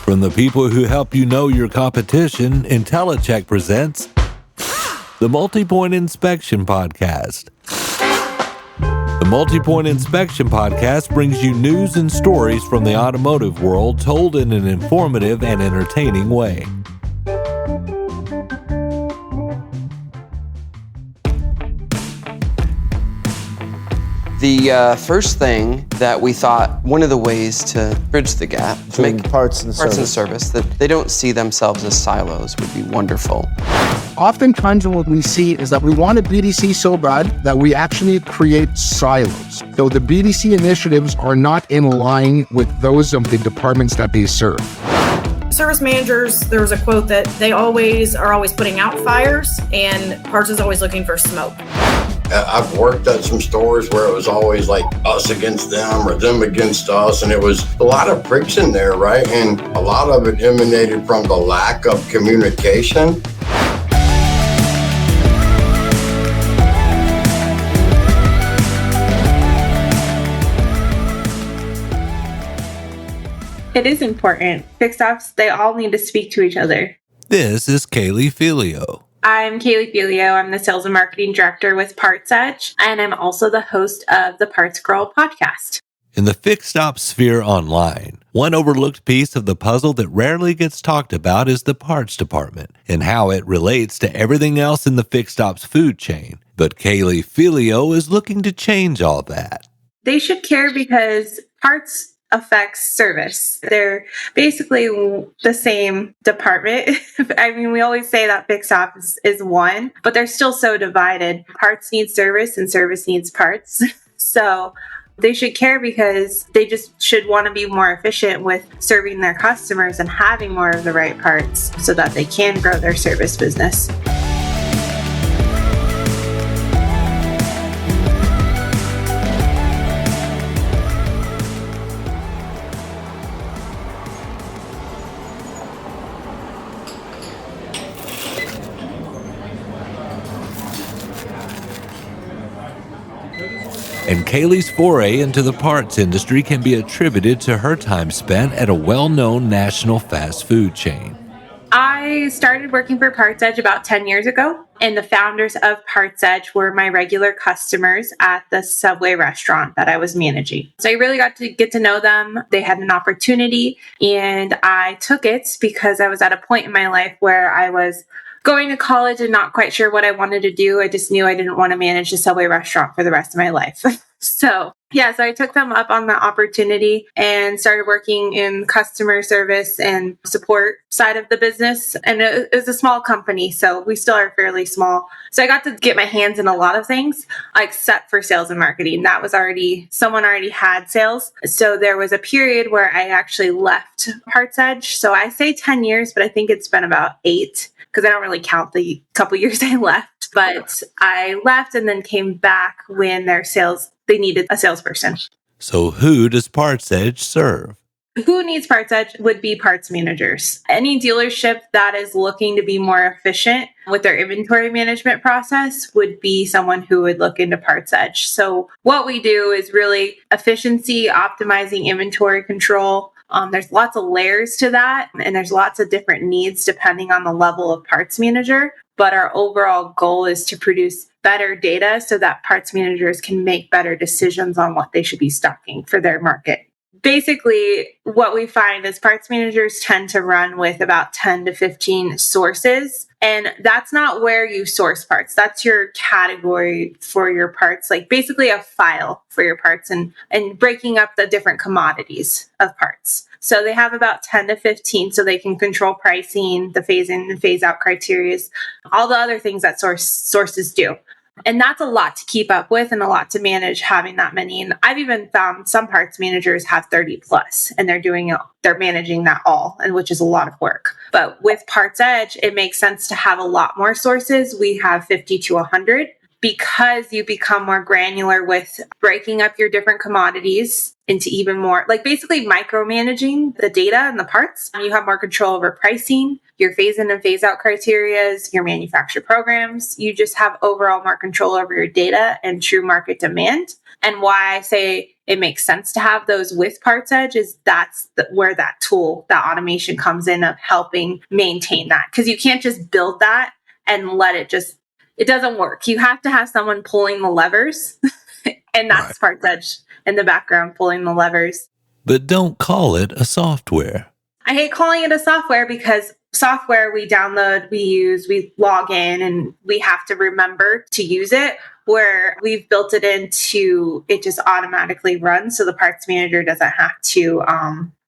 From the people who help you know your competition, IntelliCheck presents the Multi-Point Inspection Podcast. The Multi-Point Inspection Podcast brings you news and stories from the automotive world told in an informative and entertaining way. The first thing that we thought, one of the ways to bridge the gap, to make parts and service, that they don't see themselves as silos would be wonderful. Oftentimes what we see is that we want a BDC so bad that we actually create silos. So the BDC initiatives are not in line with those of the departments that they serve. Service managers, there was a quote that they are always putting out fires, and Parts is always looking for smoke. I've worked at some stores where it was always like us against them or them against us, and it was a lot of bricks in there, right? And a lot of it emanated from the lack of communication. It is important. Fixed ops, they all need to speak to each other. This is Kaylee Felio. I'm Kaylee Felio. I'm the Sales and Marketing Director with PartsEdge, and I'm also the host of the Parts Girl podcast. In the fixed ops sphere online, one overlooked piece of the puzzle that rarely gets talked about is the parts department and how it relates to everything else in the fixed ops food chain. But Kaylee Felio is looking to change all that. They should care because parts affects service. They're basically the same department. I mean, we always say that fixed ops is one, but they're still so divided. Parts need service and service needs parts. So they should care because they just should want to be more efficient with serving their customers and having more of the right parts so that they can grow their service business. And Kaylee's foray into the parts industry can be attributed to her time spent at a well-known national fast food chain. I started working for PartsEdge about 10 years ago, and the founders of PartsEdge were my regular customers at the Subway restaurant that I was managing. So I really got to get to know them. They had an opportunity, and I took it because I was at a point in my life where I was going to college and not quite sure what I wanted to do. I just knew I didn't want to manage a Subway restaurant for the rest of my life. So I took them up on the opportunity and started working in customer service and support side of the business. And it was a small company, so we still are fairly small. So I got to get my hands in a lot of things, except for sales and marketing. That was someone already had sales. So there was a period where I actually left PartsEdge. So I say 10 years, but I think it's been about 8. Because I don't really count the couple years I left. But I left and then came back when they needed a salesperson. So who does PartsEdge serve? Who needs PartsEdge would be parts managers. Any dealership that is looking to be more efficient with their inventory management process would be someone who would look into PartsEdge. So what we do is really efficiency, optimizing inventory control. There's lots of layers to that, and there's lots of different needs depending on the level of parts manager. But our overall goal is to produce better data so that parts managers can make better decisions on what they should be stocking for their market. Basically, what we find is parts managers tend to run with about 10 to 15 sources. And that's not where you source parts. That's your category for your parts, like basically a file for your parts and breaking up the different commodities of parts. So they have about 10 to 15 so they can control pricing, the phase in and phase out criteria, all the other things that sources do. And that's a lot to keep up with and a lot to manage having that many. And I've even found some parts managers have 30 plus and they're managing that all, and which is a lot of work. But with PartsEdge, it makes sense to have a lot more sources. We have 50 to 100 because you become more granular with breaking up your different commodities into even more, like basically micromanaging the data and the parts. You have more control over pricing, your phase in and phase out criteria, your manufacturer programs. You just have overall more control over your data and true market demand. And why I say it makes sense to have those with PartsEdge is where that tool, that automation comes in of helping maintain that. Because you can't just build that and let it doesn't work. You have to have someone pulling the levers, and that's PartsEdge in the background pulling the levers. But don't call it a software. I hate calling it a software because software we download, we use, we log in, and we have to remember to use it, where we've built it into, it just automatically runs. So the parts manager doesn't have to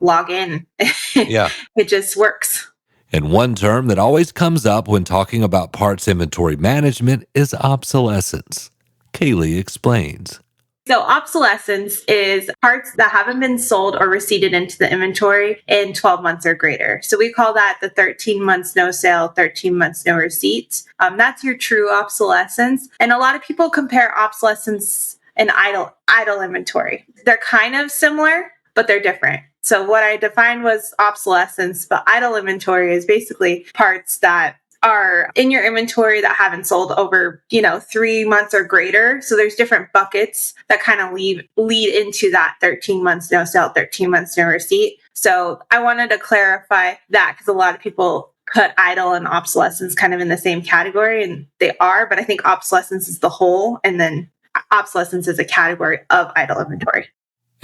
log in. Yeah. It just works. And one term that always comes up when talking about parts inventory management is obsolescence. Kaylee explains. So obsolescence is parts that haven't been sold or receipted into the inventory in 12 months or greater. So we call that the 13 months no sale, 13 months no receipts. That's your true obsolescence. And a lot of people compare obsolescence and idle inventory. They're kind of similar, but they're different. So what I defined was obsolescence, but idle inventory is basically parts that are in your inventory that haven't sold over, 3 months or greater. So there's different buckets that kind of lead into that 13 months no sale, 13 months no receipt. So I wanted to clarify that because a lot of people put idle and obsolescence kind of in the same category, and they are, but I think obsolescence is the whole, and then obsolescence is a category of idle inventory.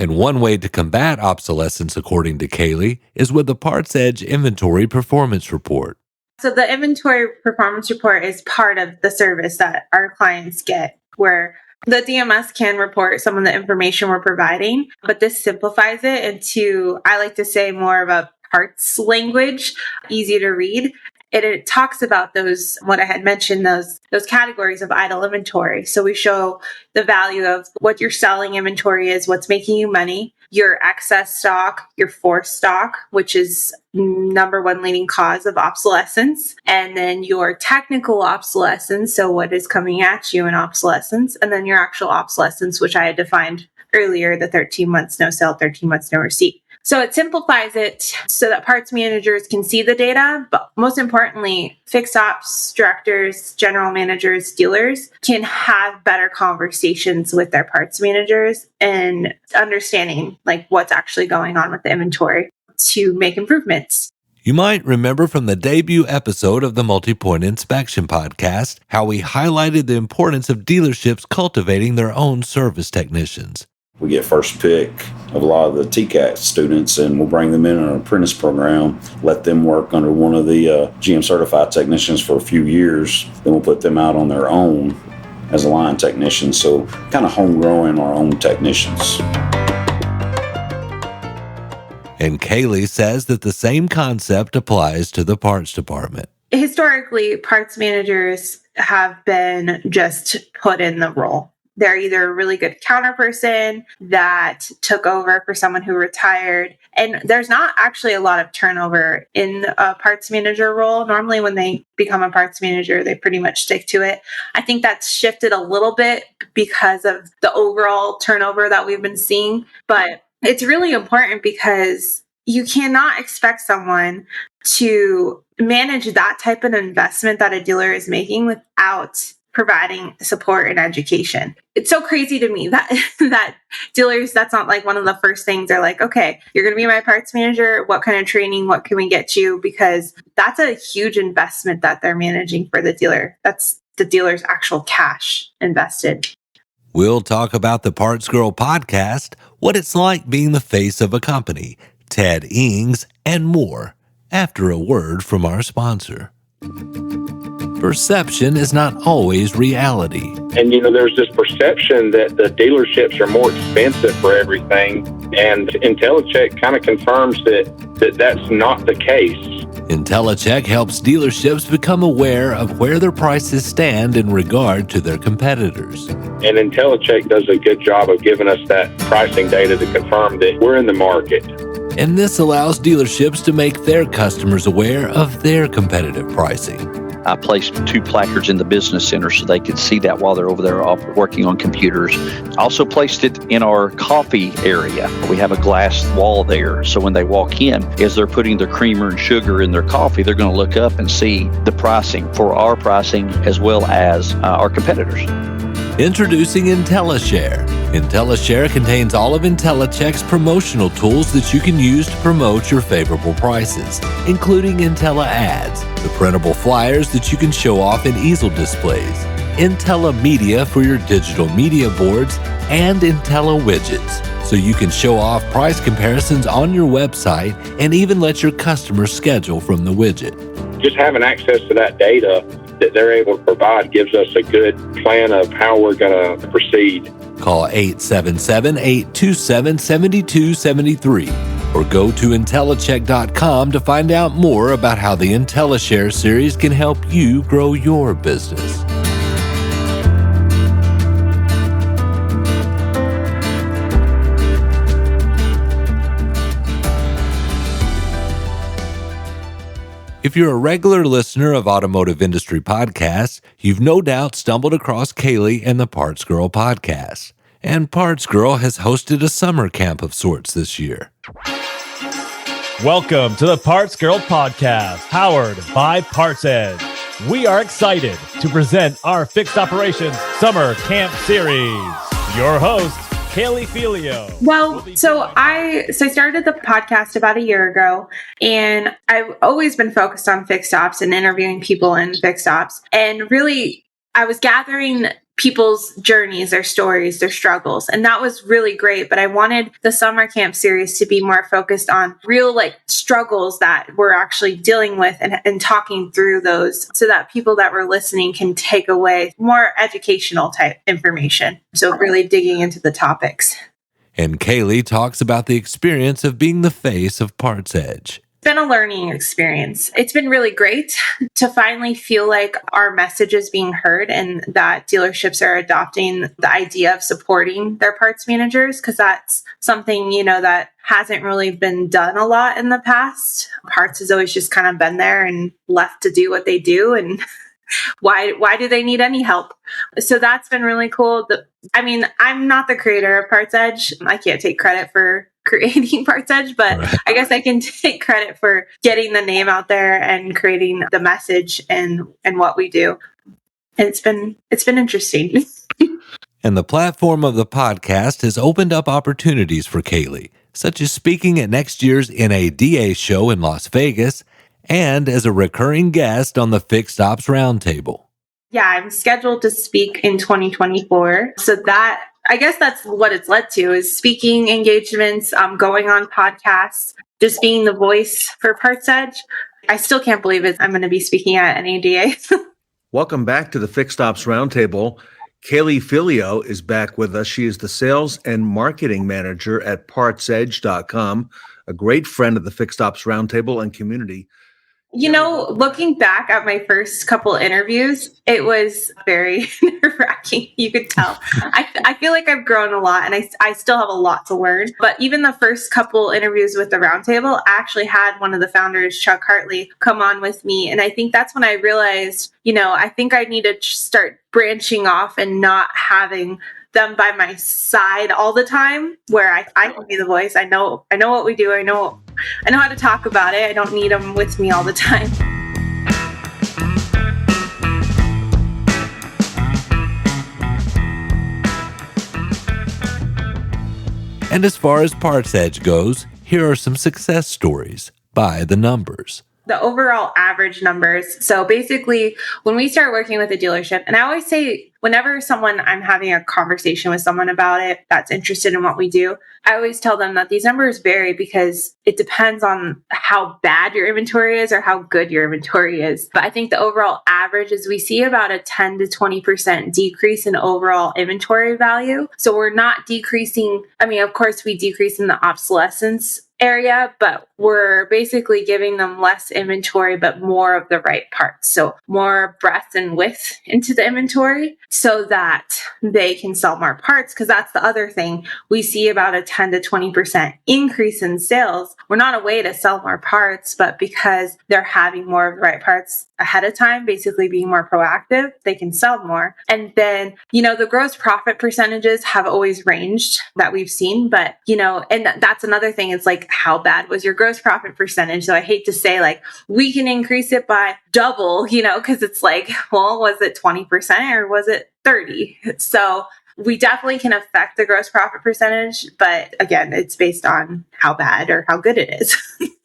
And one way to combat obsolescence, according to Kaylee, is with the PartsEdge Inventory Performance Report. So the inventory performance report is part of the service that our clients get, where the DMS can report some of the information we're providing, but this simplifies it into, I like to say, more of a parts language, easy to read. And it talks about those, what I had mentioned, those categories of idle inventory. So we show the value of what your selling inventory is, what's making you money, your excess stock, your forced stock, which is number one leading cause of obsolescence, and then your technical obsolescence, so what is coming at you in obsolescence, and then your actual obsolescence, which I had defined earlier, the 13 months no sale, 13 months no receipt. So it simplifies it so that parts managers can see the data, but most importantly, fixed ops directors, general managers, dealers can have better conversations with their parts managers and understanding what's actually going on with the inventory to make improvements. You might remember from the debut episode of the Multi-Point Inspection podcast how we highlighted the importance of dealerships cultivating their own service technicians. We get first pick of a lot of the TCAT students, and we'll bring them in an apprentice program, let them work under one of the GM certified technicians for a few years. Then we'll put them out on their own as a line technician. So kind of homegrowing our own technicians. And Kaylee says that the same concept applies to the parts department. Historically, parts managers have been just put in the role. They're either a really good counter person that took over for someone who retired. And there's not actually a lot of turnover in a parts manager role. Normally when they become a parts manager, they pretty much stick to it. I think that's shifted a little bit because of the overall turnover that we've been seeing. But it's really important because you cannot expect someone to manage that type of investment that a dealer is making without providing support and education. It's so crazy to me that dealers, that's not one of the first things they're like, okay, you're going to be my parts manager. What kind of training? What can we get you? Because that's a huge investment that they're managing for the dealer. That's the dealer's actual cash invested. We'll talk about the Parts Girl podcast, what it's like being the face of a company, Ted Ings, and more after a word from our sponsor. Perception is not always reality. And, there's this perception that the dealerships are more expensive for everything. And IntelliCheck kind of confirms that that's not the case. IntelliCheck helps dealerships become aware of where their prices stand in regard to their competitors. And IntelliCheck does a good job of giving us that pricing data to confirm that we're in the market. And this allows dealerships to make their customers aware of their competitive pricing. I placed 2 placards in the business center so they could see that while they're over there working on computers. Also placed it in our coffee area. We have a glass wall there, so when they walk in, as they're putting their creamer and sugar in their coffee, they're going to look up and see the pricing for our pricing as well as our competitors. Introducing IntelliShare. IntelliShare contains all of IntelliCheck's promotional tools that you can use to promote your favorable prices, including Intella Ads, the printable flyers that you can show off in easel displays, Intella Media for your digital media boards, and Intella Widgets, so you can show off price comparisons on your website and even let your customers schedule from the widget. Just having access to that data that they're able to provide gives us a good plan of how we're going to proceed. Call 877-827-7273 or go to IntelliCheck.com to find out more about how the IntelliShare series can help you grow your business. If you're a regular listener of Automotive Industry Podcasts, you've no doubt stumbled across Kaylee and the Parts Girl podcast. And Parts Girl has hosted a summer camp of sorts this year. Welcome to the Parts Girl podcast, powered by PartsEdge. We are excited to present our Fixed Operations Summer Camp Series. Your host, Kaylee Felio. Well, so I started the podcast about a year ago, and I've always been focused on fixed ops and interviewing people in fixed ops. And really, I was gathering people's journeys, their stories, their struggles. And that was really great. But I wanted the summer camp series to be more focused on real struggles that we're actually dealing with and talking through those so that people that were listening can take away more educational type information. So really digging into the topics. And Kaylee talks about the experience of being the face of PartsEdge. It's been a learning experience. It's been really great to finally feel like our message is being heard and that dealerships are adopting the idea of supporting their parts managers, because that's something, that hasn't really been done a lot in the past. Parts has always just kind of been there and left to do what they do. And why do they need any help? So that's been really cool. I'm not the creator of PartsEdge. I can't take credit for creating PartsEdge, but right. I guess I can take credit for getting the name out there and creating the message and what we do. And it's been interesting. And the platform of the podcast has opened up opportunities for Kaylee, such as speaking at next year's NADA show in Las Vegas and as a recurring guest on the Fixed Ops Roundtable. Yeah, I'm scheduled to speak in 2024. So I guess that's what it's led to, is speaking engagements, going on podcasts, just being the voice for PartsEdge. I still can't believe it. I'm going to be speaking at NADA. Welcome back to the Fixed Ops Roundtable. Kaylee Felio is back with us. She is the sales and marketing manager at PartsEdge.com, a great friend of the Fixed Ops Roundtable and community. Looking back at my first couple interviews, it was very nerve-wracking. You could tell. I feel like I've grown a lot, and I still have a lot to learn. But even the first couple interviews with the roundtable, I actually had one of the founders, Chuck Hartley, come on with me. And I think that's when I realized, I think I need to start branching off and not having them by my side all the time, where I can be the voice. I know what we do. I know how to talk about it. I don't need them with me all the time. And as far as PartsEdge goes, here are some success stories by the numbers. The overall average numbers. So basically, when we start working with a dealership, and I always say, whenever I'm having a conversation with someone about it that's interested in what we do, I always tell them that these numbers vary because it depends on how bad your inventory is or how good your inventory is. But I think the overall average is we see about a 10 to 20% decrease in overall inventory value. So we're not decreasing. Of course, we decrease in the obsolescence area, but we're basically giving them less inventory, but more of the right parts. So more breadth and width into the inventory so that they can sell more parts. Because that's the other thing. We see about a 10 to 20% increase in sales. We're not a way to sell more parts, but because they're having more of the right parts ahead of time, basically being more proactive, they can sell more. And then, the gross profit percentages have always ranged that we've seen, but, and that's another thing. It's like, how bad was your gross profit percentage? So I hate to say we can increase it by double, because it's like, well, was it 20% or was it 30. So we definitely can affect the gross profit percentage, but again, it's based on how bad or how good it is.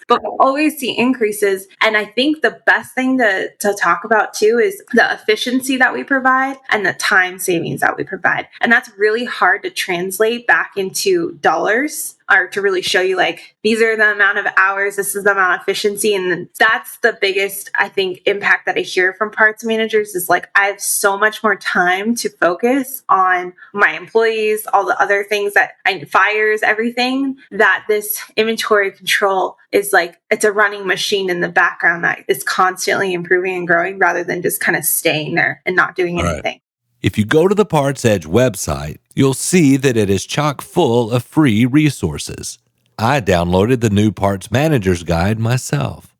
But we'll always see increases. And I think the best thing to talk about too is the efficiency that we provide and the time savings that we provide. And that's really hard to translate back into dollars, or to really show you like, these are the amount of hours, this is the amount of efficiency. And that's the biggest, I think, impact that I hear from parts managers is like, I have so much more time to focus on my employees, all the other things that fires, everything, that this inventory control is like, it's a running machine in the background that is constantly improving and growing rather than just kind of staying there and not doing anything. If you go to the PartsEdge website, you'll see that it is chock full of free resources. I downloaded the new Parts Manager's Guide myself.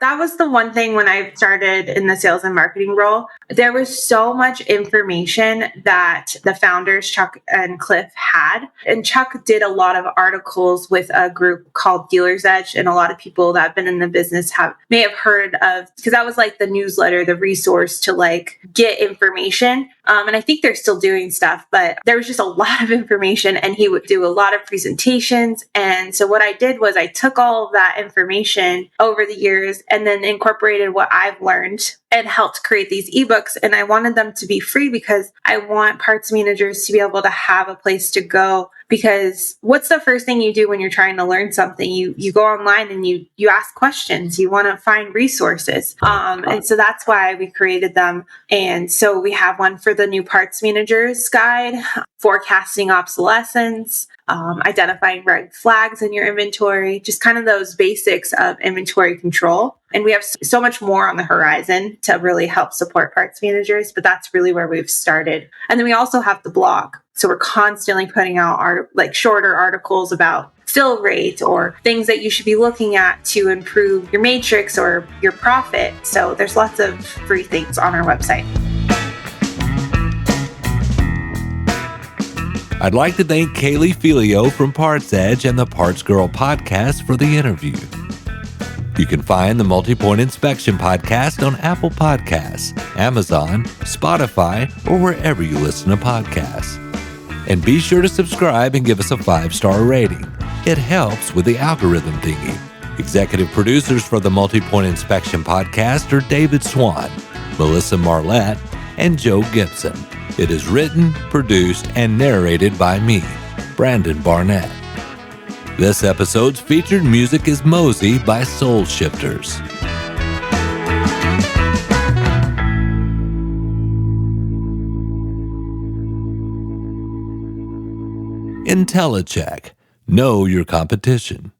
That was the one thing when I started in the sales and marketing role. There was so much information that the founders, Chuck and Cliff, had. And Chuck did a lot of articles with a group called Dealer's Edge. And a lot of people that have been in the business may have heard of, because that was like the newsletter, the resource to like get information. And I think they're still doing stuff, but there was just a lot of information and he would do a lot of presentations. And so what I did was I took all of that information over the years and then incorporated what I've learned and helped create these ebooks. And I wanted them to be free because I want parts managers to be able to have a place to go. Because what's the first thing you do when you're trying to learn something? You go online and you ask questions. You want to find resources. And so that's why we created them. And so we have one for the new Parts Manager's Guide, forecasting obsolescence, identifying red flags in your inventory, just kind of those basics of inventory control. And we have so much more on the horizon to really help support parts managers, but that's really where we've started. And then we also have the blog. So we're constantly putting out shorter articles about fill rate or things that you should be looking at to improve your matrix or your profit. So there's lots of free things on our website. I'd like to thank Kaylee Felio from PartsEdge and the Parts Girl podcast for the interview. You can find the Multi-Point Inspection podcast on Apple Podcasts, Amazon, Spotify, or wherever you listen to podcasts. And be sure to subscribe and give us a 5-star rating. It helps with the algorithm thingy. Executive producers for the Multi-Point Inspection podcast are David Swan, Melissa Marlette, and Joe Gibson. It is written, produced, and narrated by me, Brandon Barnett. This episode's featured music is Mosey by Soul Shifters. IntelliCheck. Know your competition.